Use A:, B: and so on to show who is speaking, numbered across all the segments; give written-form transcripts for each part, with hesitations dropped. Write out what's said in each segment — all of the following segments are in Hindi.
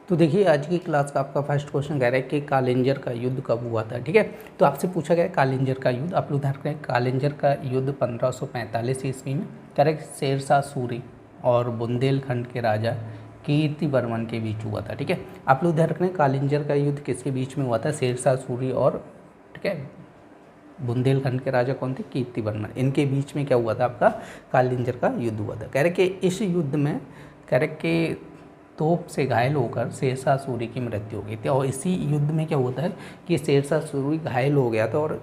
A: तो देखिए आज की क्लास का आपका फर्स्ट क्वेश्चन कह रहा है कि कालिंजर का युद्ध कब हुआ था। ठीक है, तो आपसे पूछा गया कालिंजर का युद्ध। आप लोग ध्यान रखें, कालिंजर का युद्ध 1545 ईस्वी में करेक्ट शेरशाह सूरी और बुंदेलखंड के राजा कीर्तिवर्मन के बीच हुआ था। ठीक है, आप लोग ध्यान रखें कालिंजर का युद्ध किसके बीच में हुआ था, शेरशाह सूरी और ठीक है बुंदेलखंड के राजा कौन थे, कीर्तिवर्मन, इनके बीच में क्या हुआ था, आपका कालिंजर का युद्ध हुआ था। कह रहे कि इस युद्ध में कह रहे कि तोप से घायल होकर शेरशाह सूरी की मृत्यु हो गई थी। और इसी युद्ध में क्या होता है कि शेरशाह सूरी घायल हो गया था और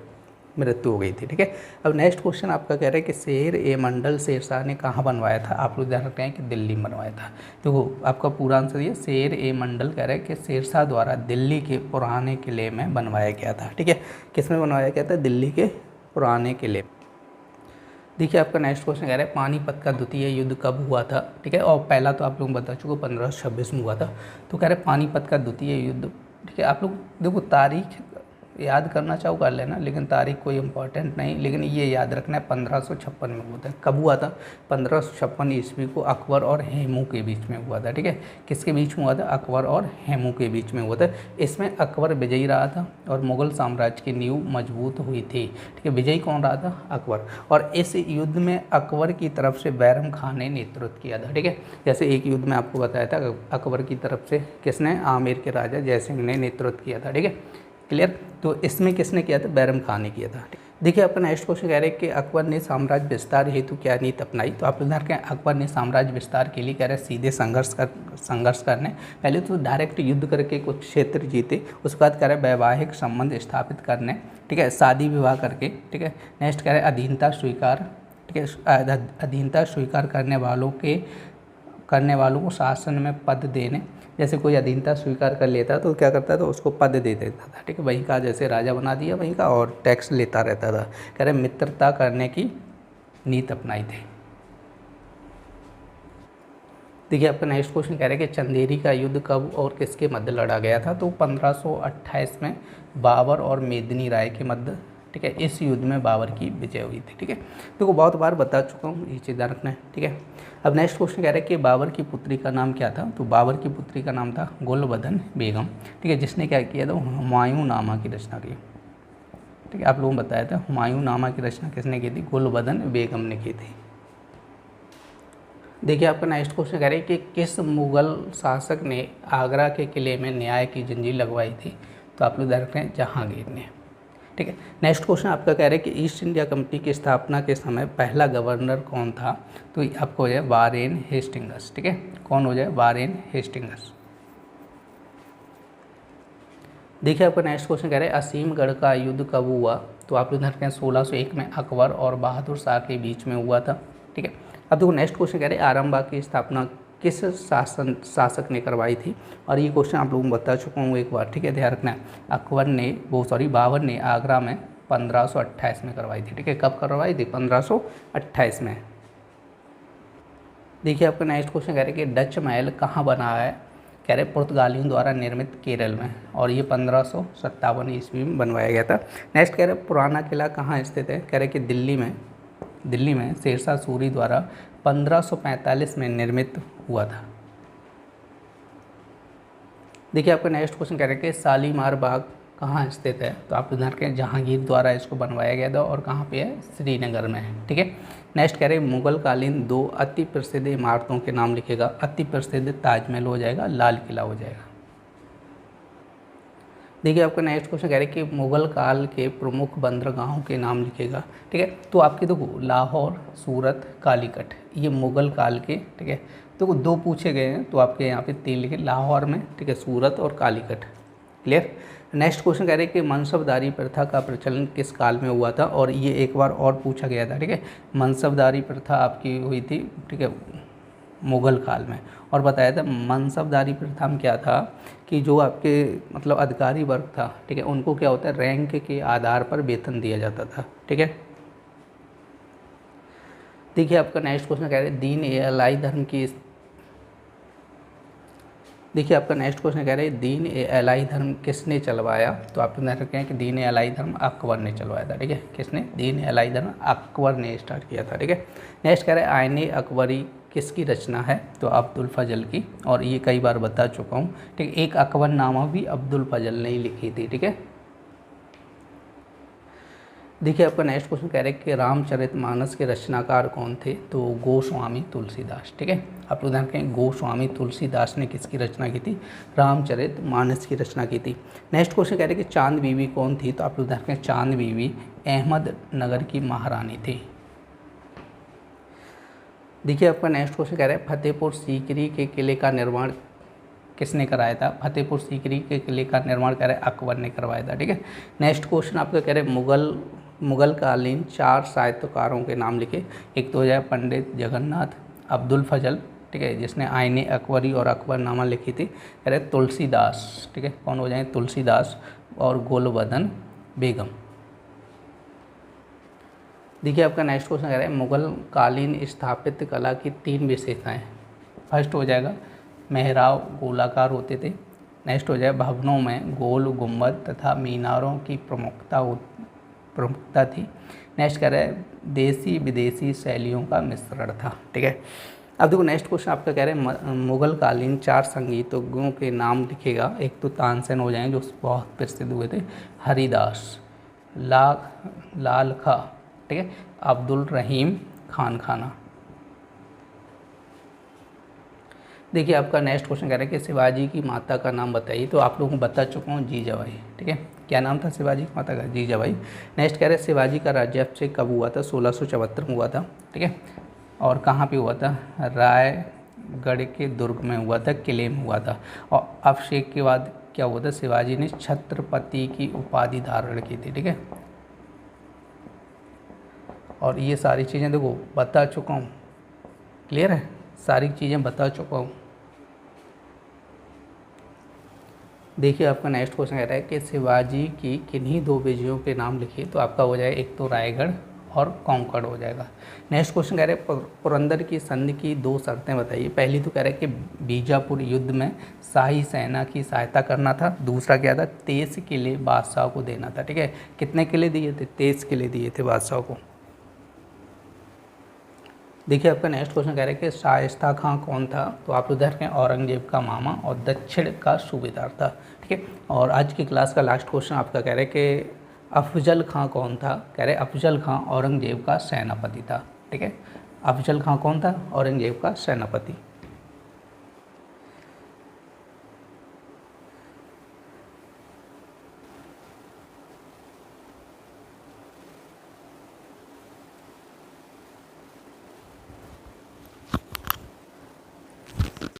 A: मृत्यु हो गई थी। ठीक है, अब नेक्स्ट क्वेश्चन आपका कह रहा है कि शेर ए मंडल शेरशाह ने कहाँ बनवाया था। आप लोग ध्यान रखते हैं कि दिल्ली में बनवाया था। देखो आपका पूरा आंसर ये शेर ए मंडल कह रहा है कि शेरशाह द्वारा दिल्ली के पुराने किले में बनवाया गया था। ठीक है, किस में बनवाया गया था, दिल्ली के पुराने किले। देखिए आपका नेक्स्ट क्वेश्चन कह रहा है पानीपत का द्वितीय युद्ध कब हुआ था। ठीक है, और पहला तो आप लोग बता चुके 1526 में हुआ था। तो कह रहे हैं पानीपत का द्वितीय युद्ध। ठीक है, आप लोग देखो तारीख याद करना चाहो कर लेना, लेकिन तारीख कोई इंपॉर्टेंट नहीं, लेकिन ये याद रखना है 1556 में हुआ था। कब हुआ था, 1556 ईस्वी को अकबर और हेमू के बीच में हुआ था। ठीक है, किसके बीच में हुआ था, अकबर और हेमू के बीच में हुआ था। इसमें अकबर विजयी रहा था और मुगल साम्राज्य की नींव मजबूत हुई थी। ठीक है, विजयी कौन रहा था, अकबर। और इस युद्ध में अकबर की तरफ से बैरम खान ने नेतृत्व किया था। ठीक है, जैसे एक युद्ध में आपको बताया था अकबर की तरफ से किसने, आमेर के राजा जयसिंह ने नेतृत्व किया था। ठीक है, क्लियर। तो इसमें किसने किया था, बैरम खान ने किया था। देखिए आपका नेक्स्ट क्वेश्चन कह रहे हैं कि अकबर ने साम्राज्य विस्तार हेतु क्या नीति अपनाई। तो आप ध्यान रखें अकबर ने साम्राज्य विस्तार के लिए कह रहे हैं सीधे संघर्ष करने, पहले तो डायरेक्ट युद्ध करके कुछ क्षेत्र जीते, उसके बाद कह रहे हैं वैवाहिक संबंध स्थापित करने, ठीक है, शादी विवाह करके। ठीक है, नेक्स्ट कह रहे हैं अधीनता स्वीकार, ठीक है, अधीनता स्वीकार करने वालों को शासन में पद देने। जैसे कोई अधीनता स्वीकार कर लेता तो क्या करता था, उसको पद दे देता था। ठीक है, वहीं का जैसे राजा बना दिया वहीं का, और टैक्स लेता रहता था। कह रहे मित्रता करने की नीति अपनाई थी। देखिए आपका नेक्स्ट क्वेश्चन कह रहे हैं कि चंदेरी का युद्ध कब और किसके मध्य लड़ा गया था। तो 1528 में बाबर और मेदिनी राय के मध्य। ठीक है, इस युद्ध में बाबर की विजय हुई थी। ठीक है, देखो बहुत बार बता चुका हूँ, ये चीज़ ध्यान रखना है। ठीक है, अब नेक्स्ट क्वेश्चन कह रहा है कि बाबर की पुत्री का नाम क्या था। तो बाबर की पुत्री का नाम था गुलबदन बेगम। ठीक है, जिसने क्या किया था, हुमायूं नामा की रचना की। ठीक है, आप लोगों को बताया था हुमायूं नामा की रचना किसने की थी, गुलबदन बेगम ने की थी। देखिए आपका नेक्स्ट क्वेश्चन कह रहे हैं कि किस मुगल शासक ने आगरा के किले में न्याय की जंजीर लगवाई थी। तो आप लोग ध्यान रखें, जहांगीर ने। ठीक है, नेक्स्ट क्वेश्चन आपका कह रहे हैं कि ईस्ट इंडिया कंपनी की स्थापना के समय पहला गवर्नर कौन था। तो आपको हो जाए वारेन हेस्टिंग्स। ठीक है, कौन हो जाए, वारेन हेस्टिंग्स। देखिए आपका नेक्स्ट क्वेश्चन कह रहे हैं असीमगढ़ का युद्ध कब हुआ। तो आप लोग ध्यान रखें 1601 में अकबर और बहादुर शाह के बीच में हुआ था। ठीक है, अब देखो नेक्स्ट क्वेश्चन कह रहे हैं आरामबाग की स्थापना किस शासक ने करवाई थी। और ये क्वेश्चन आप लोगों को बता चुका हूँ एक बार। ठीक है, ध्यान रखना है बाबर ने आगरा में 1528 में करवाई थी। ठीक है, कब करवाई थी, 1528 में। देखिए आपका नेक्स्ट क्वेश्चन कह रहे हैं कि डच महल कहाँ बना है। कह रहे पुर्तगालियों द्वारा निर्मित केरल में, और ये 1557 ईस्वी में बनवाया गया था। नेक्स्ट कह रहे पुराना किला कहाँ स्थित है। कह रहे कि दिल्ली में शेरशाह सूरी द्वारा 1545 में निर्मित हुआ था। देखिए आपका नेक्स्ट क्वेश्चन कह रहे हैं कि शालीमार बाग कहाँ स्थित है। तो आप ध्यान रखें जहांगीर द्वारा इसको बनवाया गया था, और कहाँ पे है, श्रीनगर में है। ठीक है, नेक्स्ट कह रहे हैं मुगल कालीन 2 अति प्रसिद्ध इमारतों के नाम लिखेगा। अति प्रसिद्ध ताजमहल हो जाएगा, लाल किला हो जाएगा। देखिए आपका नेक्स्ट क्वेश्चन कह रहे हैं कि मुगल काल के प्रमुख बंदरगाहों के नाम लिखेगा। ठीक है, तो आपके देखो लाहौर, सूरत, कालीकट, ये मुगल काल के। ठीक है, तो 2 पूछे गए हैं, तो आपके यहाँ पे 3 लिखे लाहौर में। ठीक है, सूरत और कालीकट। क्लियर। नेक्स्ट क्वेश्चन कह रहे हैं कि मनसबदारी प्रथा का प्रचलन किस काल में हुआ था। और ये एक बार और पूछा गया था। ठीक है, मनसबदारी प्रथा आपकी हुई थी, ठीक है, मुगल काल में। और बताया था मनसबदारी प्रथा में क्या था कि जो आपके मतलब अधिकारी वर्ग था, ठीक है, उनको क्या होता है, रैंक के आधार पर वेतन दिया जाता था। ठीक है, देखिए आपका नेक्स्ट क्वेश्चन कह रहे हैं दीन ए इलाही धर्म की। देखिए आपका नेक्स्ट क्वेश्चन कह रहे हैं दीन ए इलाही धर्म किसने चलवाया। तो आप ध्यान रखें हैं कि दीन ए इलाही धर्म अकबर ने चलवाया था। ठीक है, किसने, दीन ए इलाही धर्म अकबर ने स्टार्ट किया था। ठीक है, नेक्स्ट कह रहे हैं आईने अकबरी किसकी रचना है? तो अब्दुल फजल की, और ये कई बार बता चुका हूँ। ठीक है, एक अकबरनामा भी अब्दुल फजल ने ही लिखी थी। ठीक है, देखिए आपका नेक्स्ट क्वेश्चन कह रहे हैं कि रामचरितमानस के रचनाकार कौन थे? तो गोस्वामी तुलसीदास। ठीक है, आप लोग ध्यान रखें, गोस्वामी तुलसीदास ने किसकी रचना की थी? रामचरितमानस की रचना की थी। नेक्स्ट क्वेश्चन कह रहे हैं कि चांद बीवी कौन थी? तो आप लोग ध्यान रखें, चांद बीवी अहमदनगर की महारानी थी। देखिए आपका नेक्स्ट क्वेश्चन कह रहे हैं फतेहपुर सीकरी के किले का निर्माण किसने कराया था? फतेहपुर सीकरी के किले का निर्माण कह रहे हैं अकबर ने करवाया था। ठीक है, नेक्स्ट क्वेश्चन आपका कह रहे हैं मुगल कालीन 4 साहित्यकारों के नाम लिखे। एक तो हो जाए पंडित जगन्नाथ, अब्दुल फजल, ठीक है, जिसने आईने अकबरी और अकबरनामा लिखी थी, कह रहे तुलसीदास। ठीक है, कौन हो जाए? तुलसीदास और गुलबदन बेगम। देखिए आपका नेक्स्ट क्वेश्चन कह रहे हैं मुगल कालीन स्थापत्य कला की 3 विशेषताएं। फर्स्ट हो जाएगा मेहराब गोलाकार होते थे। नेक्स्ट हो जाए भवनों में गोल गुंबद तथा मीनारों की प्रमुखता थी। नेक्स्ट कह रहे हैं देसी विदेशी शैलियों का मिश्रण था। ठीक है, अब देखो नेक्स्ट क्वेश्चन आपका कह रहे हैं मुगल कालीन 4 संगीतज्ञों के नाम लिखेगा। एक तो तानसेन हो जाएंगे जो बहुत प्रसिद्ध हुए थे, हरिदास, लाल खा, ठीक है, अब्दुल रहीम खान खाना। देखिए आपका नेक्स्ट क्वेश्चन कह रहा है कि शिवाजी की माता का नाम बताइए। तो आप लोगों को बता चुका हूँ, जीजाबाई। ठीक है, क्या नाम था शिवाजी की माता का? जीजाबाई। नेक्स्ट कह रहे हैं शिवाजी का राज्याभिषेक कब हुआ था? 1674 में हुआ था। ठीक है, और कहाँ पे हुआ था? रायगढ़ के दुर्ग में हुआ था, किले में हुआ था। और अभिषेक के बाद क्या हुआ था? शिवाजी ने छत्रपति की उपाधि धारण की थी। ठीक है, और ये सारी चीज़ें देखो बता चुका हूँ, क्लियर है, सारी चीज़ें बता चुका हूँ। देखिए आपका नेक्स्ट क्वेश्चन कह रहा है कि शिवाजी की किन्हीं 2 विजयों के नाम लिखिए। तो आपका हो जाए एक तो रायगढ़ और कोंकण हो जाएगा। नेक्स्ट क्वेश्चन कह रहे हैं पुरंदर की संधि की 2 शर्तें बताइए। पहली तो कह रहे हैं कि बीजापुर युद्ध में शाही सेना की सहायता करना था। दूसरा क्या था? 23 किले बादशाह को देना था। ठीक है, कितने किले दिए थे? 23 किले दिए थे बादशाह को। देखिए आपका नेक्स्ट क्वेश्चन कह रहे हैं कि शाइस्ता खां कौन था? तो आप उधर के औरंगजेब का मामा और दक्षिण का सूबेदार था। ठीक है, और आज की क्लास का लास्ट क्वेश्चन आपका कह रहे हैं कि अफजल खां कौन था? कह रहे अफजल खां औरंगजेब का सेनापति था। ठीक है, अफजल खां कौन था? औरंगजेब का सेनापति।